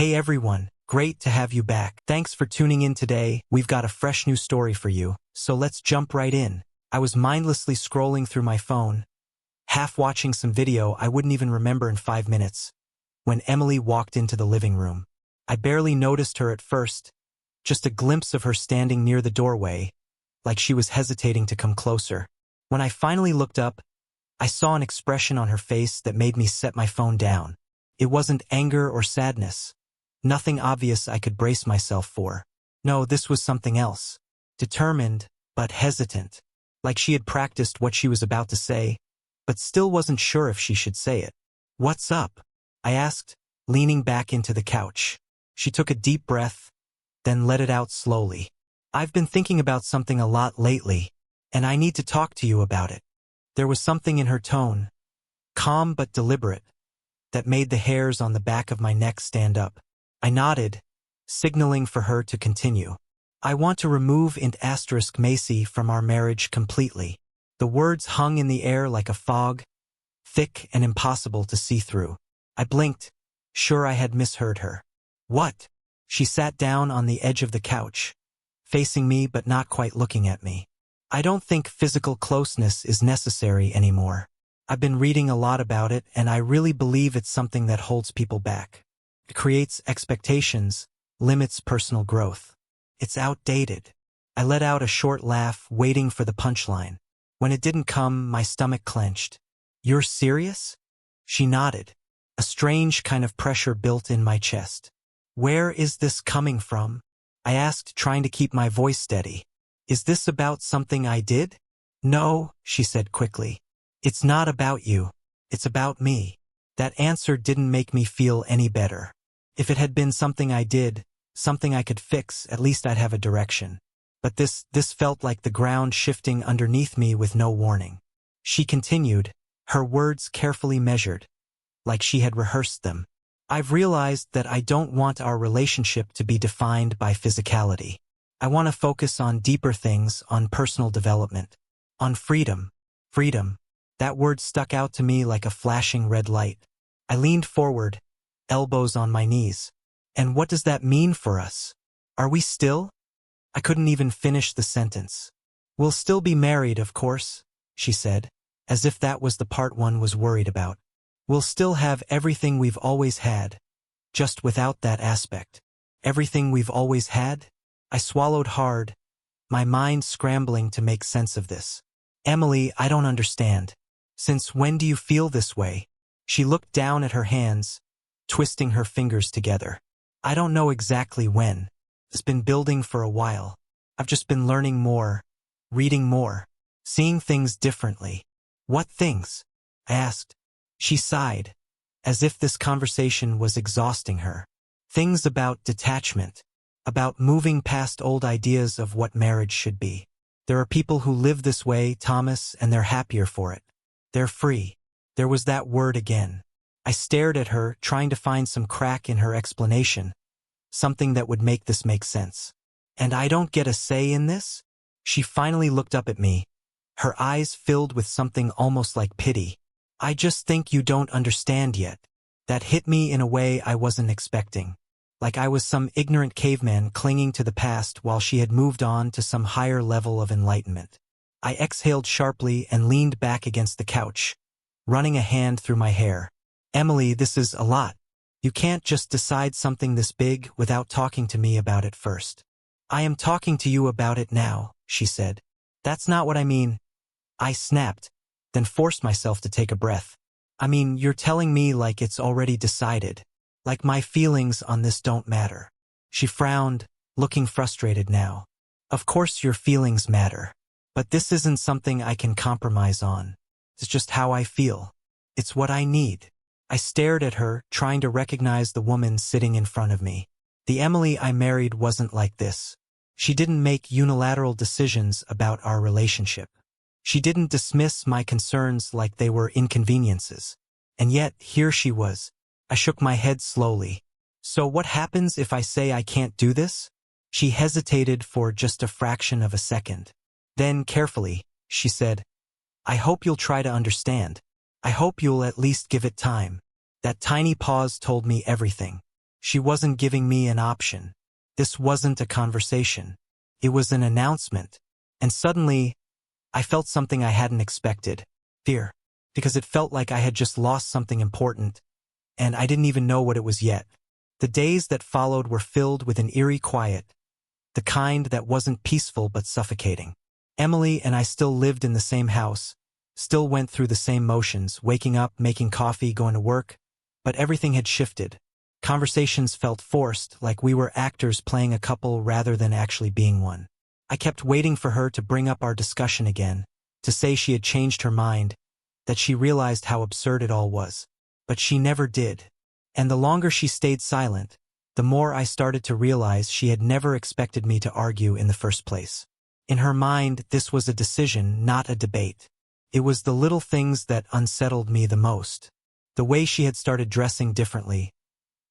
Hey everyone, great to have you back. Thanks for tuning in today. We've got a fresh new story for you, so let's jump right in. I was mindlessly scrolling through my phone, half watching some video I wouldn't even remember in 5 minutes, when Emily walked into the living room. I barely noticed her at first, just a glimpse of her standing near the doorway, like she was hesitating to come closer. When I finally looked up, I saw an expression on her face that made me set my phone down. It wasn't anger or sadness. Nothing obvious I could brace myself for. No, this was something else. Determined, but hesitant. Like she had practiced what she was about to say, but still wasn't sure if she should say it. "What's up?" I asked, leaning back into the couch. She took a deep breath, then let it out slowly. "I've been thinking about something a lot lately, and I need to talk to you about it." There was something in her tone, calm but deliberate, that made the hairs on the back of my neck stand up. I nodded, signaling for her to continue. "I want to remove int asterisk Macy from our marriage completely." The words hung in the air like a fog, thick and impossible to see through. I blinked, sure I had misheard her. "What?" She sat down on the edge of the couch, facing me but not quite looking at me. "I don't think physical closeness is necessary anymore. I've been reading a lot about it, and I really believe it's something that holds people back. It creates expectations, limits personal growth. It's outdated." I let out a short laugh, waiting for the punchline. When it didn't come, my stomach clenched. "You're serious?" She nodded. A strange kind of pressure built in my chest. "Where is this coming from?" I asked, trying to keep my voice steady. "Is this about something I did?" "No," she said quickly. "It's not about you. It's about me." That answer didn't make me feel any better. If it had been something I did, something I could fix, at least I'd have a direction. But this felt like the ground shifting underneath me with no warning. She continued, her words carefully measured, like she had rehearsed them. "I've realized that I don't want our relationship to be defined by physicality. I want to focus on deeper things, on personal development, on freedom." Freedom. That word stuck out to me like a flashing red light. I leaned forward, elbows on my knees. "And what does that mean for us? Are we still?" I couldn't even finish the sentence. "We'll still be married, of course," she said, as if that was the part one was worried about. "We'll still have everything we've always had, just without that aspect." Everything we've always had? I swallowed hard, my mind scrambling to make sense of this. "Emily, I don't understand. Since when do you feel this way?" She looked down at her hands, twisting her fingers together. "I don't know exactly when. It's been building for a while. I've just been learning more, reading more, seeing things differently." "What things?" I asked. She sighed, as if this conversation was exhausting her. "Things about detachment, about moving past old ideas of what marriage should be. There are people who live this way, Thomas, and they're happier for it. They're free." There was that word again. I stared at her, trying to find some crack in her explanation, something that would make this make sense. "And I don't get a say in this?" She finally looked up at me, her eyes filled with something almost like pity. "I just think you don't understand yet." That hit me in a way I wasn't expecting. Like I was some ignorant caveman clinging to the past while she had moved on to some higher level of enlightenment. I exhaled sharply and leaned back against the couch, running a hand through my hair. "Emily, this is a lot. You can't just decide something this big without talking to me about it first." "I am talking to you about it now," she said. "That's not what I mean." I snapped, then forced myself to take a breath. "I mean, you're telling me like it's already decided. Like my feelings on this don't matter." She frowned, looking frustrated now. "Of course your feelings matter. But this isn't something I can compromise on. It's just how I feel. It's what I need." I stared at her, trying to recognize the woman sitting in front of me. The Emily I married wasn't like this. She didn't make unilateral decisions about our relationship. She didn't dismiss my concerns like they were inconveniences. And yet, here she was. I shook my head slowly. "So what happens if I say I can't do this?" She hesitated for just a fraction of a second. Then, carefully, she said, "I hope you'll try to understand. I hope you'll at least give it time." That tiny pause told me everything. She wasn't giving me an option. This wasn't a conversation. It was an announcement. And suddenly, I felt something I hadn't expected. Fear. Because it felt like I had just lost something important, and I didn't even know what it was yet. The days that followed were filled with an eerie quiet, the kind that wasn't peaceful but suffocating. Emily and I still lived in the same house, still went through the same motions, waking up, making coffee, going to work, but everything had shifted. Conversations felt forced, like we were actors playing a couple rather than actually being one. I kept waiting for her to bring up our discussion again, to say she had changed her mind, that she realized how absurd it all was. But she never did. And the longer she stayed silent, the more I started to realize she had never expected me to argue in the first place. In her mind, this was a decision, not a debate. It was the little things that unsettled me the most. The way she had started dressing differently,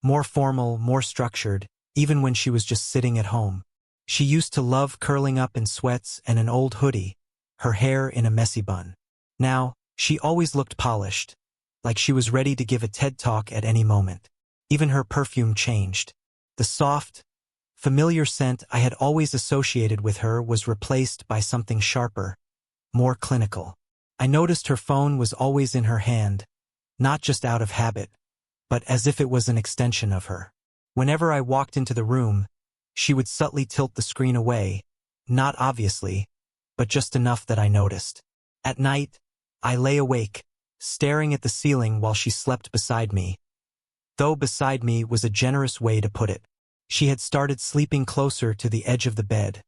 more formal, more structured, even when she was just sitting at home. She used to love curling up in sweats and an old hoodie, her hair in a messy bun. Now, she always looked polished, like she was ready to give a TED Talk at any moment. Even her perfume changed. The soft, familiar scent I had always associated with her was replaced by something sharper, more clinical. I noticed her phone was always in her hand, not just out of habit, but as if it was an extension of her. Whenever I walked into the room, she would subtly tilt the screen away, not obviously, but just enough that I noticed. At night, I lay awake, staring at the ceiling while she slept beside me. Though beside me was a generous way to put it. She had started sleeping closer to the edge of the bed,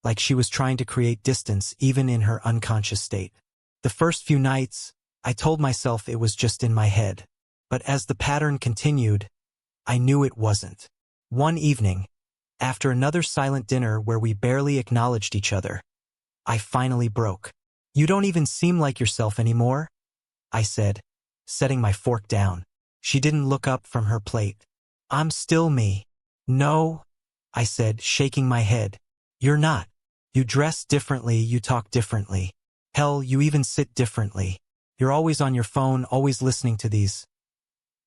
like she was trying to create distance even in her unconscious state. The first few nights, I told myself it was just in my head. But as the pattern continued, I knew it wasn't. One evening, after another silent dinner where we barely acknowledged each other, I finally broke. "You don't even seem like yourself anymore," I said, setting my fork down. She didn't look up from her plate. "I'm still me." "No," I said, shaking my head. "You're not. You dress differently, you talk differently. Hell, you even sit differently. You're always on your phone, always listening to these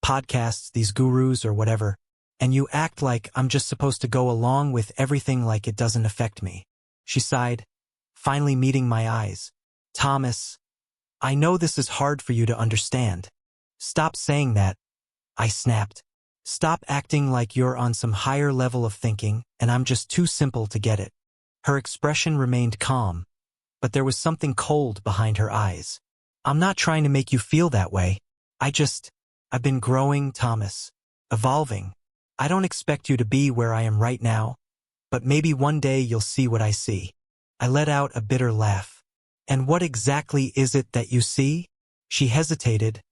podcasts, these gurus or whatever, and you act like I'm just supposed to go along with everything like it doesn't affect me." She sighed, finally meeting my eyes. "Thomas, I know this is hard for you to understand. Stop saying that," I snapped. "Stop acting like you're on some higher level of thinking and I'm just too simple to get it." Her expression remained calm, but there was something cold behind her eyes. "I'm not trying to make you feel that way. I've been growing, Thomas. Evolving. I don't expect you to be where I am right now, but maybe one day you'll see what I see." I let out a bitter laugh. "And what exactly is it that you see?" She hesitated,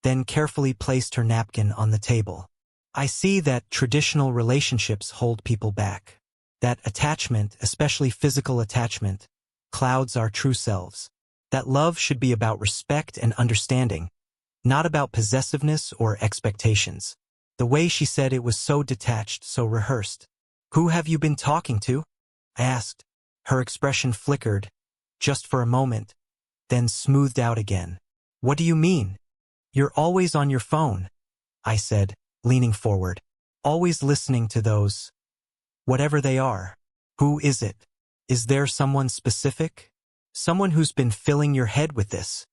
then carefully placed her napkin on the table. "I see that traditional relationships hold people back. That attachment, especially physical attachment, clouds our true selves. That love should be about respect and understanding, not about possessiveness or expectations." The way she said it was so detached, so rehearsed. "Who have you been talking to?" I asked. Her expression flickered, just for a moment, then smoothed out again. "What do you mean?" "You're always on your phone," I said, leaning forward. "Always listening to those, whatever they are. Who is it? Is there someone specific? Someone who's been filling your head with this?"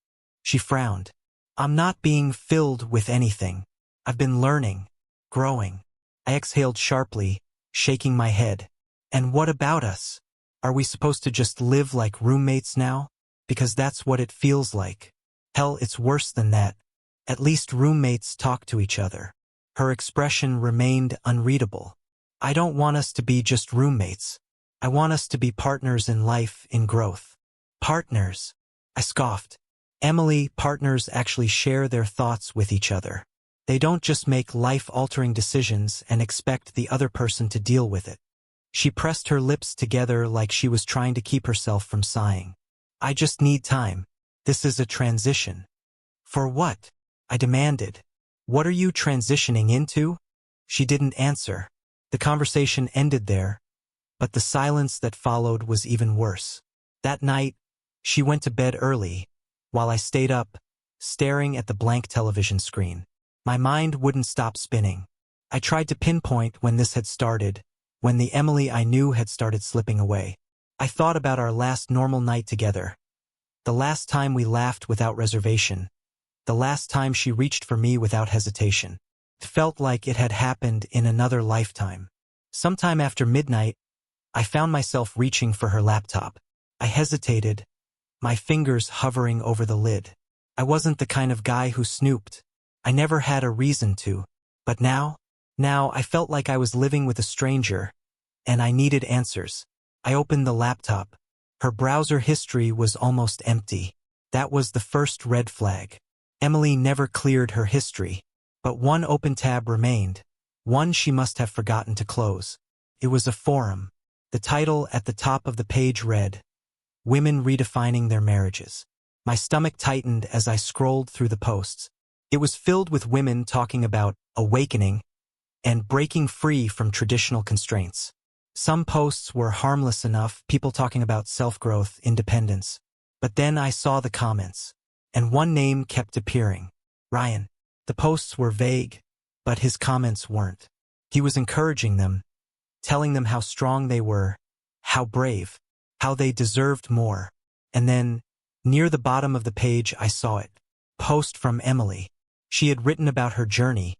She frowned. "I'm not being filled with anything. I've been learning, growing." I exhaled sharply, shaking my head. "And what about us? Are we supposed to just live like roommates now? Because that's what it feels like. Hell, it's worse than that. At least roommates talk to each other." Her expression remained unreadable. "I don't want us to be just roommates. I want us to be partners in life, in growth." "Partners?" I scoffed. "Emily, partners actually share their thoughts with each other. They don't just make life-altering decisions and expect the other person to deal with it." She pressed her lips together like she was trying to keep herself from sighing. "I just need time. This is a transition." "For what?" I demanded. "What are you transitioning into?" She didn't answer. The conversation ended there, but the silence that followed was even worse. That night, she went to bed early, while I stayed up, staring at the blank television screen. My mind wouldn't stop spinning. I tried to pinpoint when this had started, when the Emily I knew had started slipping away. I thought about our last normal night together. The last time we laughed without reservation. The last time she reached for me without hesitation. It felt like it had happened in another lifetime. Sometime after midnight, I found myself reaching for her laptop. I hesitated, my fingers hovering over the lid. I wasn't the kind of guy who snooped. I never had a reason to. But now I felt like I was living with a stranger, and I needed answers. I opened the laptop. Her browser history was almost empty. That was the first red flag. Emily never cleared her history. But one open tab remained. One she must have forgotten to close. It was a forum. The title at the top of the page read, "Women Redefining Their Marriages." My stomach tightened as I scrolled through the posts. It was filled with women talking about awakening and breaking free from traditional constraints. Some posts were harmless enough, people talking about self-growth, independence. But then I saw the comments, and one name kept appearing. Ryan. The posts were vague, but his comments weren't. He was encouraging them, telling them how strong they were, how brave, how they deserved more. And then, near the bottom of the page, I saw it. Post from Emily. She had written about her journey,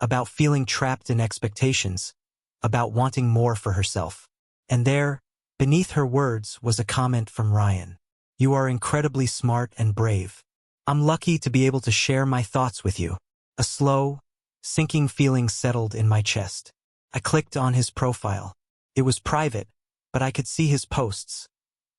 about feeling trapped in expectations, about wanting more for herself. And there, beneath her words, was a comment from Ryan. "You are incredibly smart and brave. I'm lucky to be able to share my thoughts with you." A slow, sinking feeling settled in my chest. I clicked on his profile. It was private, but I could see his posts.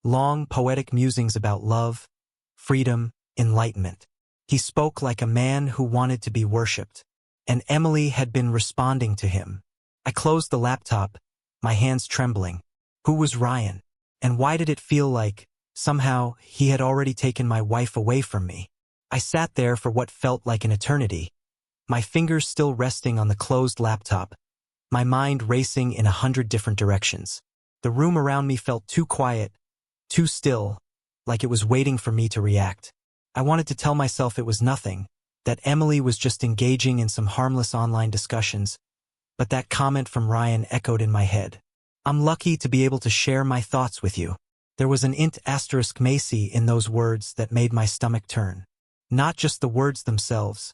Long, poetic musings about love, freedom, enlightenment. He spoke like a man who wanted to be worshipped. And Emily had been responding to him. I closed the laptop, my hands trembling. Who was Ryan? And why did it feel like, somehow, he had already taken my wife away from me? I sat there for what felt like an eternity, my fingers still resting on the closed laptop, my mind racing in 100 different directions. The room around me felt too quiet, too still, like it was waiting for me to react. I wanted to tell myself it was nothing, that Emily was just engaging in some harmless online discussions, but that comment from Ryan echoed in my head. "I'm lucky to be able to share my thoughts with you." There was an int asterisk Macy in those words that made my stomach turn. Not just the words themselves,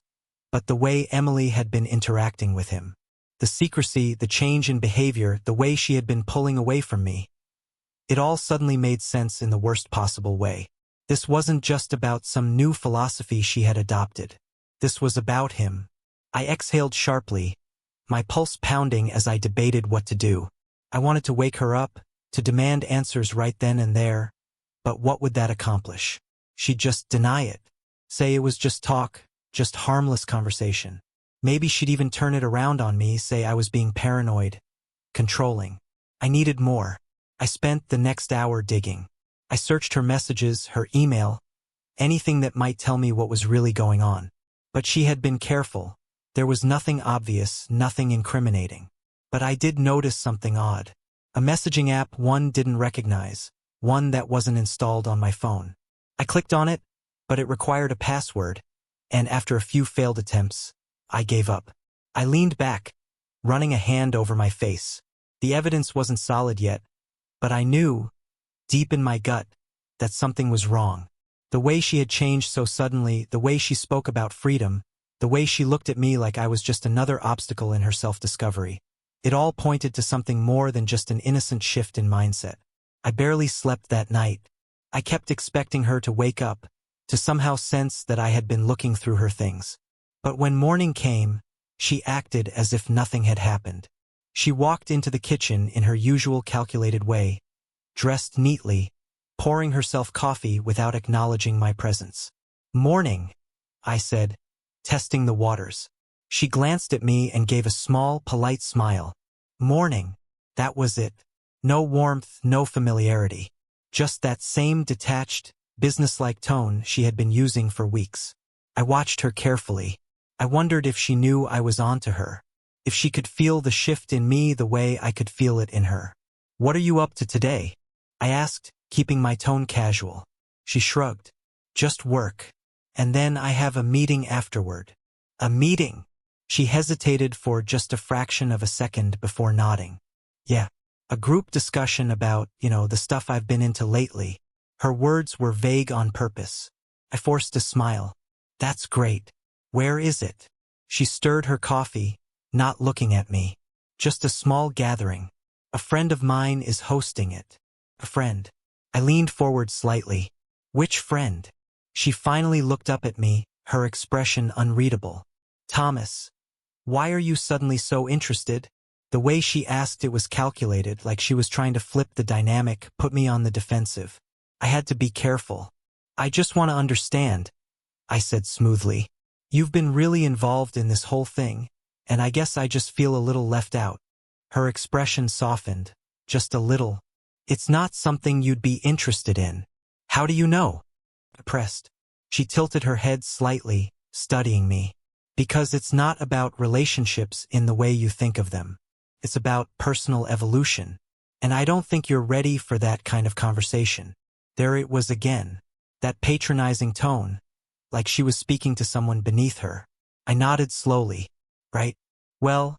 but the way Emily had been interacting with him. The secrecy, the change in behavior, the way she had been pulling away from me. It all suddenly made sense in the worst possible way. This wasn't just about some new philosophy she had adopted. This was about him. I exhaled sharply, my pulse pounding as I debated what to do. I wanted to wake her up, to demand answers right then and there, but what would that accomplish? She'd just deny it. Say it was just talk, just harmless conversation. Maybe she'd even turn it around on me, say I was being paranoid, controlling. I needed more. I spent the next hour digging. I searched her messages, her email, anything that might tell me what was really going on. But she had been careful. There was nothing obvious, nothing incriminating. But I did notice something odd. A messaging app one didn't recognize, one that wasn't installed on my phone. I clicked on it, but it required a password, and after a few failed attempts, I gave up. I leaned back, running a hand over my face. The evidence wasn't solid yet, but I knew, deep in my gut, that something was wrong. The way she had changed so suddenly, the way she spoke about freedom, the way she looked at me like I was just another obstacle in her self-discovery. It all pointed to something more than just an innocent shift in mindset. I barely slept that night. I kept expecting her to wake up, to somehow sense that I had been looking through her things. But when morning came, she acted as if nothing had happened. She walked into the kitchen in her usual calculated way, dressed neatly, pouring herself coffee without acknowledging my presence. "Morning," I said, testing the waters. She glanced at me and gave a small, polite smile. "Morning." That was it. No warmth, no familiarity. Just that same detached, businesslike tone she had been using for weeks. I watched her carefully. I wondered if she knew I was onto her. If she could feel the shift in me the way I could feel it in her. "What are you up to today?" I asked, keeping my tone casual. She shrugged. "Just work. And then I have a meeting afterward." "A meeting?" She hesitated for just a fraction of a second before nodding. Yeah. A group discussion about, the stuff I've been into lately. Her words were vague on purpose. I forced a smile. That's great. Where is it? She stirred her coffee, not looking at me. Just a small gathering. A friend of mine is hosting it. A friend. I leaned forward slightly. Which friend? She finally looked up at me, her expression unreadable. Thomas. Why are you suddenly so interested? The way she asked it was calculated, like she was trying to flip the dynamic, put me on the defensive. I had to be careful. I just want to understand, I said smoothly. You've been really involved in this whole thing, and I guess I just feel a little left out. Her expression softened, just a little. It's not something you'd be interested in. How do you know? I pressed. She tilted her head slightly, studying me. Because it's not about relationships in the way you think of them. It's about personal evolution. And I don't think you're ready for that kind of conversation. There it was again. That patronizing tone, like she was speaking to someone beneath her. I nodded slowly. Right? Well,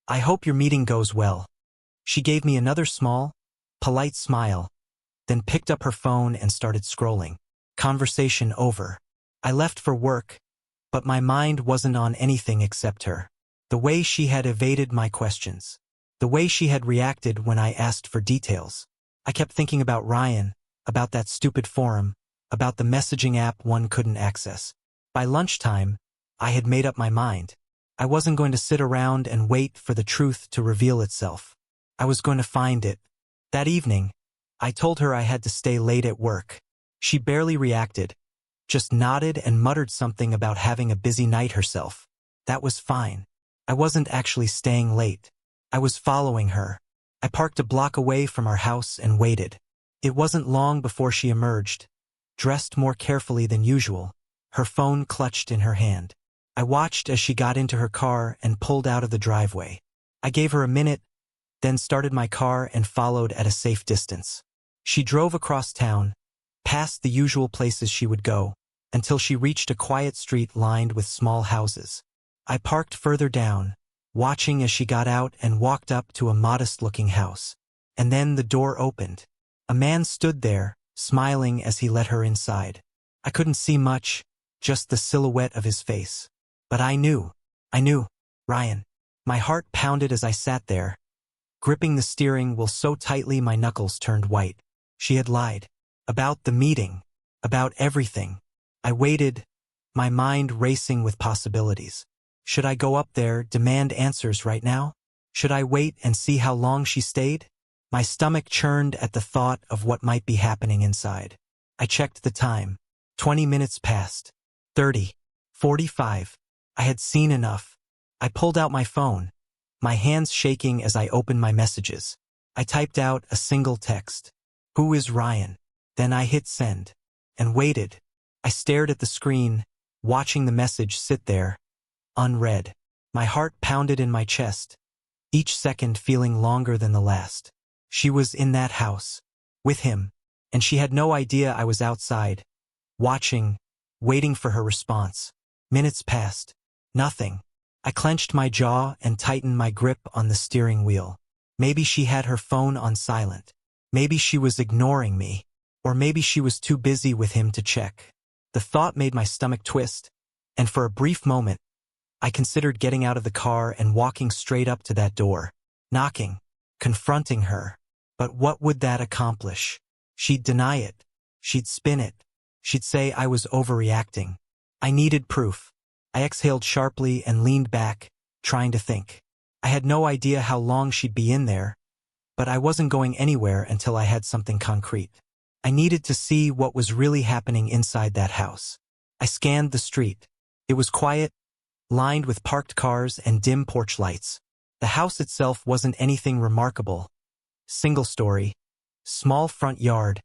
I hope your meeting goes well. She gave me another small, polite smile, then picked up her phone and started scrolling. Conversation over. I left for work, but my mind wasn't on anything except her. The way she had evaded my questions. The way she had reacted when I asked for details. I kept thinking about Ryan, about that stupid forum, about the messaging app one couldn't access. By lunchtime, I had made up my mind. I wasn't going to sit around and wait for the truth to reveal itself. I was going to find it. That evening, I told her I had to stay late at work. She barely reacted, just nodded and muttered something about having a busy night herself. That was fine. I wasn't actually staying late. I was following her. I parked a block away from our house and waited. It wasn't long before she emerged, dressed more carefully than usual, her phone clutched in her hand. I watched as she got into her car and pulled out of the driveway. I gave her a minute, then started my car and followed at a safe distance. She drove across town, past the usual places she would go, until she reached a quiet street lined with small houses. I parked further down, watching as she got out and walked up to a modest-looking house. And then the door opened. A man stood there, smiling as he let her inside. I couldn't see much, just the silhouette of his face. But I knew, Ryan. My heart pounded as I sat there, gripping the steering wheel so tightly my knuckles turned white. She had lied. About the meeting. About everything. I waited, my mind racing with possibilities. Should I go up there, demand answers right now? Should I wait and see how long she stayed? My stomach churned at the thought of what might be happening inside. I checked the time. 20 minutes passed. 30. 45. I had seen enough. I pulled out my phone, my hands shaking as I opened my messages. I typed out a single text. Who is Ryan? Then I hit send. And waited. I stared at the screen, watching the message sit there, unread. My heart pounded in my chest, each second feeling longer than the last. She was in that house, with him, and she had no idea I was outside, watching, waiting for her response. Minutes passed. Nothing. I clenched my jaw and tightened my grip on the steering wheel. Maybe she had her phone on silent. Maybe she was ignoring me. Or maybe she was too busy with him to check. The thought made my stomach twist, and for a brief moment, I considered getting out of the car and walking straight up to that door, knocking, confronting her. But what would that accomplish? She'd deny it. She'd spin it. She'd say I was overreacting. I needed proof. I exhaled sharply and leaned back, trying to think. I had no idea how long she'd be in there, but I wasn't going anywhere until I had something concrete. I needed to see what was really happening inside that house. I scanned the street. It was quiet, lined with parked cars and dim porch lights. The house itself wasn't anything remarkable. Single story, small front yard,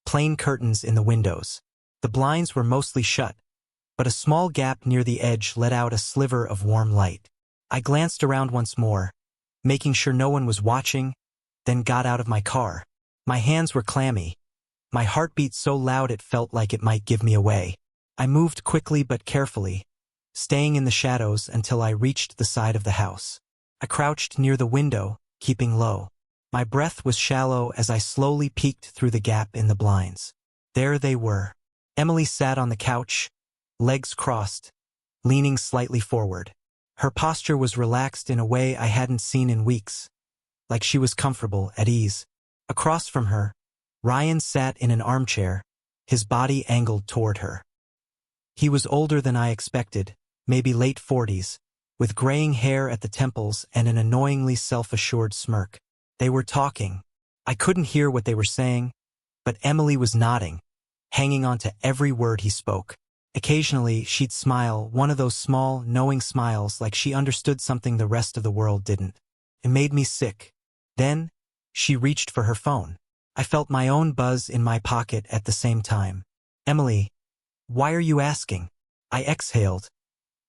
plain curtains in the windows. The blinds were mostly shut, but a small gap near the edge let out a sliver of warm light. I glanced around once more, making sure no one was watching, then got out of my car. My hands were clammy. My heart beat so loud it felt like it might give me away. I moved quickly but carefully, staying in the shadows until I reached the side of the house. I crouched near the window, keeping low. My breath was shallow as I slowly peeked through the gap in the blinds. There they were. Emily sat on the couch, legs crossed, leaning slightly forward. Her posture was relaxed in a way I hadn't seen in weeks, like she was comfortable, at ease. Across from her, Ryan sat in an armchair, his body angled toward her. He was older than I expected, maybe late 40s, with graying hair at the temples and an annoyingly self-assured smirk. They were talking. I couldn't hear what they were saying, but Emily was nodding, hanging on to every word he spoke. Occasionally, she'd smile, one of those small, knowing smiles like she understood something the rest of the world didn't. It made me sick. Then, she reached for her phone. I felt my own buzz in my pocket at the same time. Emily, why are you asking? I exhaled,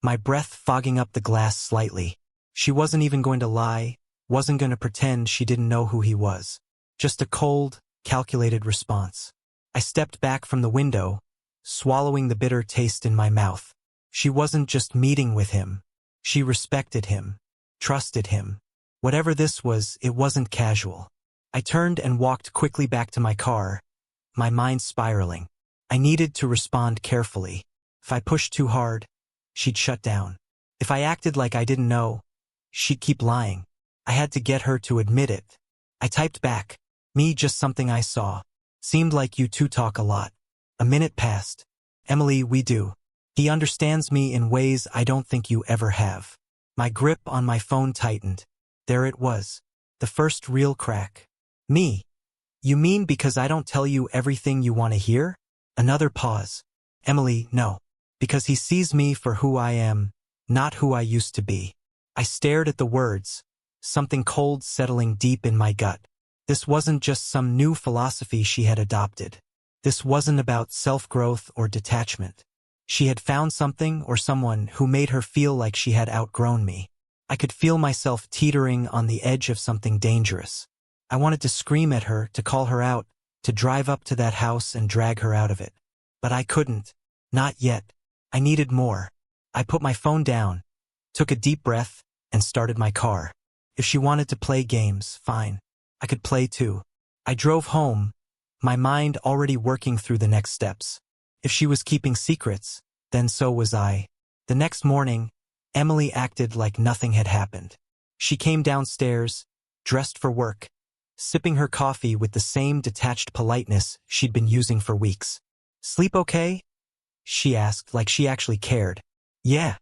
my breath fogging up the glass slightly. She wasn't even going to lie, wasn't going to pretend she didn't know who he was. Just a cold, calculated response. I stepped back from the window, swallowing the bitter taste in my mouth. She wasn't just meeting with him. She respected him, trusted him. Whatever this was, it wasn't casual. I turned and walked quickly back to my car, my mind spiraling. I needed to respond carefully. If I pushed too hard, she'd shut down. If I acted like I didn't know, she'd keep lying. I had to get her to admit it. I typed back, "Me, just something I saw. Seemed like you two talk a lot." A minute passed. "Emily, we do. He understands me in ways I don't think you ever have." My grip on my phone tightened. There it was. The first real crack. "Me? You mean because I don't tell you everything you want to hear?" Another pause. "Emily, no. Because he sees me for who I am, not who I used to be." I stared at the words, something cold settling deep in my gut. This wasn't just some new philosophy she had adopted. This wasn't about self-growth or detachment. She had found something or someone who made her feel like she had outgrown me. I could feel myself teetering on the edge of something dangerous. I wanted to scream at her, to call her out, to drive up to that house and drag her out of it. But I couldn't. Not yet. I needed more. I put my phone down, took a deep breath, and started my car. If she wanted to play games, fine. I could play too. I drove home, my mind already working through the next steps. If she was keeping secrets, then so was I. The next morning, Emily acted like nothing had happened. She came downstairs, dressed for work, sipping her coffee with the same detached politeness she'd been using for weeks. "Sleep okay?" she asked, like she actually cared. "Yeah."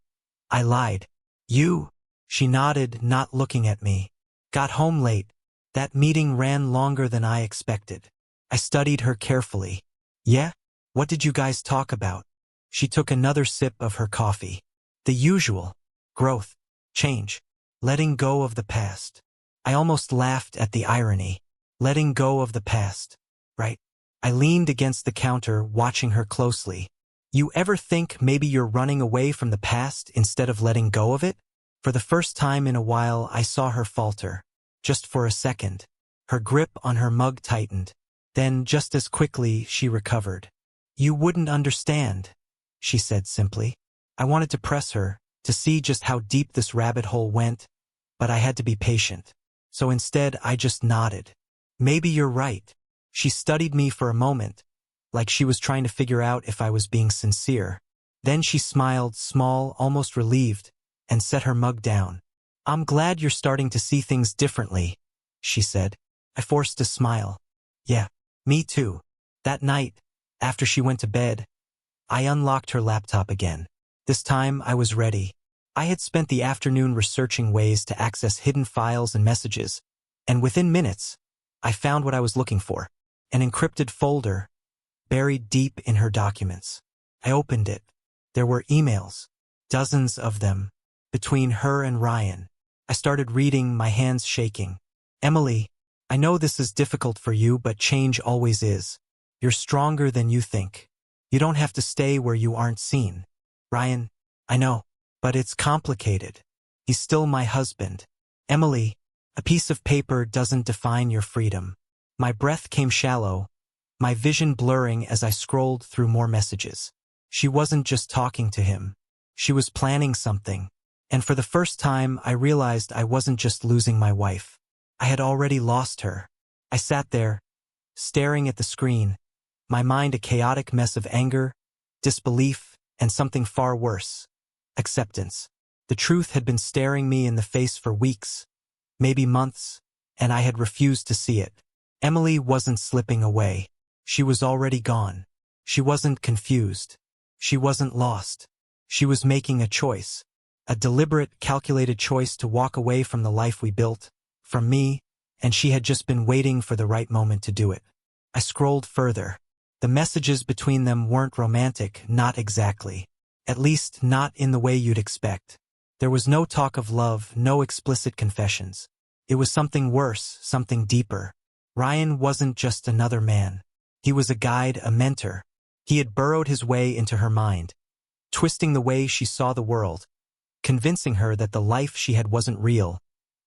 I lied. "You?" She nodded, not looking at me. "Got home late. That meeting ran longer than I expected." I studied her carefully. "Yeah? What did you guys talk about?" She took another sip of her coffee. "The usual. Growth. Change. Letting go of the past." I almost laughed at the irony. Letting go of the past. Right? I leaned against the counter, watching her closely. "You ever think maybe you're running away from the past instead of letting go of it?" For the first time in a while, I saw her falter. Just for a second. Her grip on her mug tightened. Then, just as quickly, she recovered. "You wouldn't understand," she said simply. I wanted to press her, to see just how deep this rabbit hole went, but I had to be patient. So instead, I just nodded. "Maybe you're right." She studied me for a moment, like she was trying to figure out if I was being sincere. Then she smiled, small, almost relieved, and set her mug down. "I'm glad you're starting to see things differently," she said. I forced a smile. "Yeah, me too." That night, after she went to bed, I unlocked her laptop again. This time, I was ready. I had spent the afternoon researching ways to access hidden files and messages, and within minutes, I found what I was looking for. An encrypted folder, buried deep in her documents. I opened it. There were emails, dozens of them, between her and Ryan. I started reading, my hands shaking. "Emily, I know this is difficult for you, but change always is. You're stronger than you think. You don't have to stay where you aren't seen. Ryan, I know, but it's complicated. He's still my husband. Emily, a piece of paper doesn't define your freedom." My breath came shallow, my vision blurring as I scrolled through more messages. She wasn't just talking to him. She was planning something. And for the first time, I realized I wasn't just losing my wife. I had already lost her. I sat there, staring at the screen, my mind a chaotic mess of anger, disbelief, and something far worse: acceptance. The truth had been staring me in the face for weeks, maybe months, and I had refused to see it. Emily wasn't slipping away. She was already gone. She wasn't confused. She wasn't lost. She was making a choice. A deliberate, calculated choice to walk away from the life we built, from me, and she had just been waiting for the right moment to do it. I scrolled further. The messages between them weren't romantic, not exactly. At least, not in the way you'd expect. There was no talk of love, no explicit confessions. It was something worse, something deeper. Ryan wasn't just another man. He was a guide, a mentor. He had burrowed his way into her mind, twisting the way she saw the world, convincing her that the life she had wasn't real,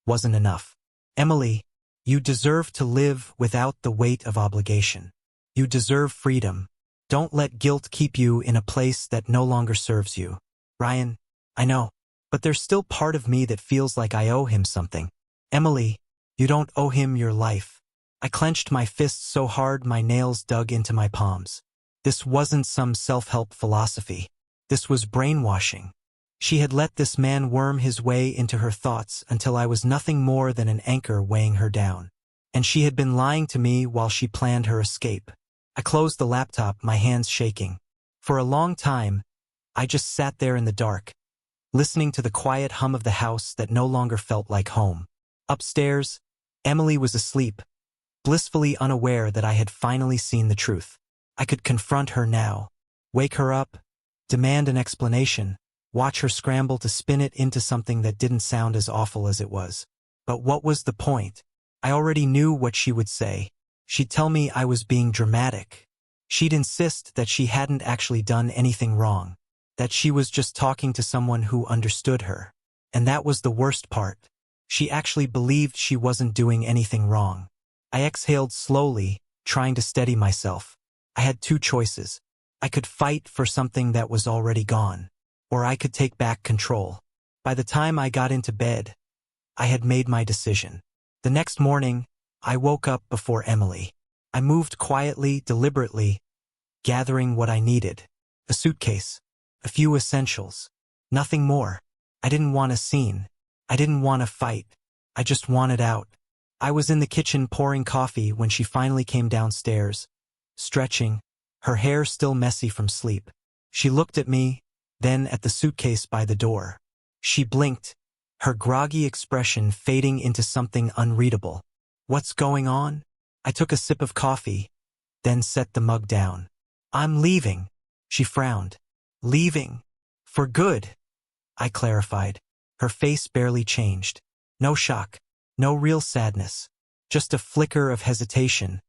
wasn't enough. Emily, you deserve to live without the weight of obligation. You deserve freedom. Don't let guilt keep you in a place that no longer serves you. Ryan, I know, but there's still part of me that feels like I owe him something. Emily, you don't owe him your life. I clenched my fists so hard my nails dug into my palms. This wasn't some self-help philosophy. This was brainwashing. She had let this man worm his way into her thoughts until I was nothing more than an anchor weighing her down. And she had been lying to me while she planned her escape. I closed the laptop, my hands shaking. For a long time, I just sat there in the dark, listening to the quiet hum of the house that no longer felt like home. Upstairs, Emily was asleep, blissfully unaware that I had finally seen the truth. I could confront her now, wake her up, demand an explanation, watch her scramble to spin it into something that didn't sound as awful as it was. But what was the point? I already knew what she would say. She'd tell me I was being dramatic. She'd insist that she hadn't actually done anything wrong, that she was just talking to someone who understood her. And that was the worst part. She actually believed she wasn't doing anything wrong. I exhaled slowly, trying to steady myself. I had two choices. I could fight for something that was already gone, or I could take back control. By the time I got into bed, I had made my decision. The next morning, I woke up before Emily. I moved quietly, deliberately, gathering what I needed. A suitcase, a few essentials, nothing more. I didn't want a scene. I didn't want to fight. I just wanted out. I was in the kitchen pouring coffee when she finally came downstairs, stretching, her hair still messy from sleep. She looked at me, then at the suitcase by the door. She blinked, her groggy expression fading into something unreadable. What's going on? I took a sip of coffee, then set the mug down. I'm leaving, she frowned. Leaving? For good, I clarified. Her face barely changed. No shock, no real sadness, just a flicker of hesitation,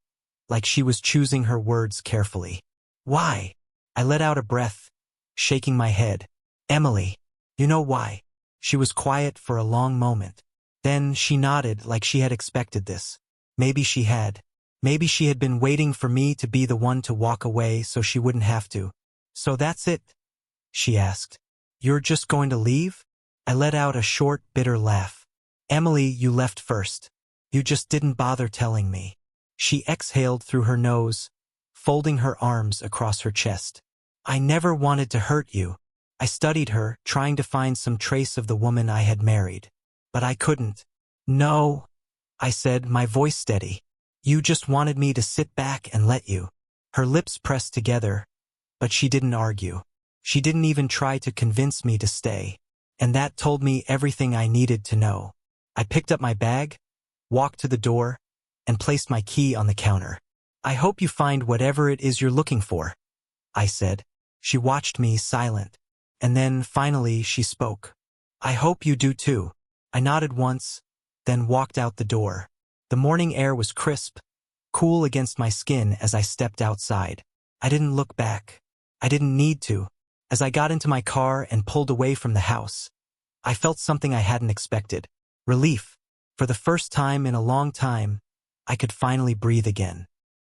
like she was choosing her words carefully. Why? I let out a breath, shaking my head. Emily, you know why? She was quiet for a long moment. Then she nodded like she had expected this. Maybe she had. Maybe she had been waiting for me to be the one to walk away so she wouldn't have to. So that's it? She asked. You're just going to leave? I let out a short, bitter laugh. Emily, you left first. You just didn't bother telling me. She exhaled through her nose, folding her arms across her chest. I never wanted to hurt you. I studied her, trying to find some trace of the woman I had married. But I couldn't. No, I said, my voice steady. You just wanted me to sit back and let you. Her lips pressed together, but she didn't argue. She didn't even try to convince me to stay. And that told me everything I needed to know. I picked up my bag, walked to the door, and placed my key on the counter. I hope you find whatever it is you're looking for, I said. She watched me, silent. And then, finally, she spoke. I hope you do too. I nodded once, then walked out the door. The morning air was crisp, cool against my skin as I stepped outside. I didn't look back. I didn't need to. As I got into my car and pulled away from the house, I felt something I hadn't expected. Relief. For the first time in a long time, I could finally breathe again.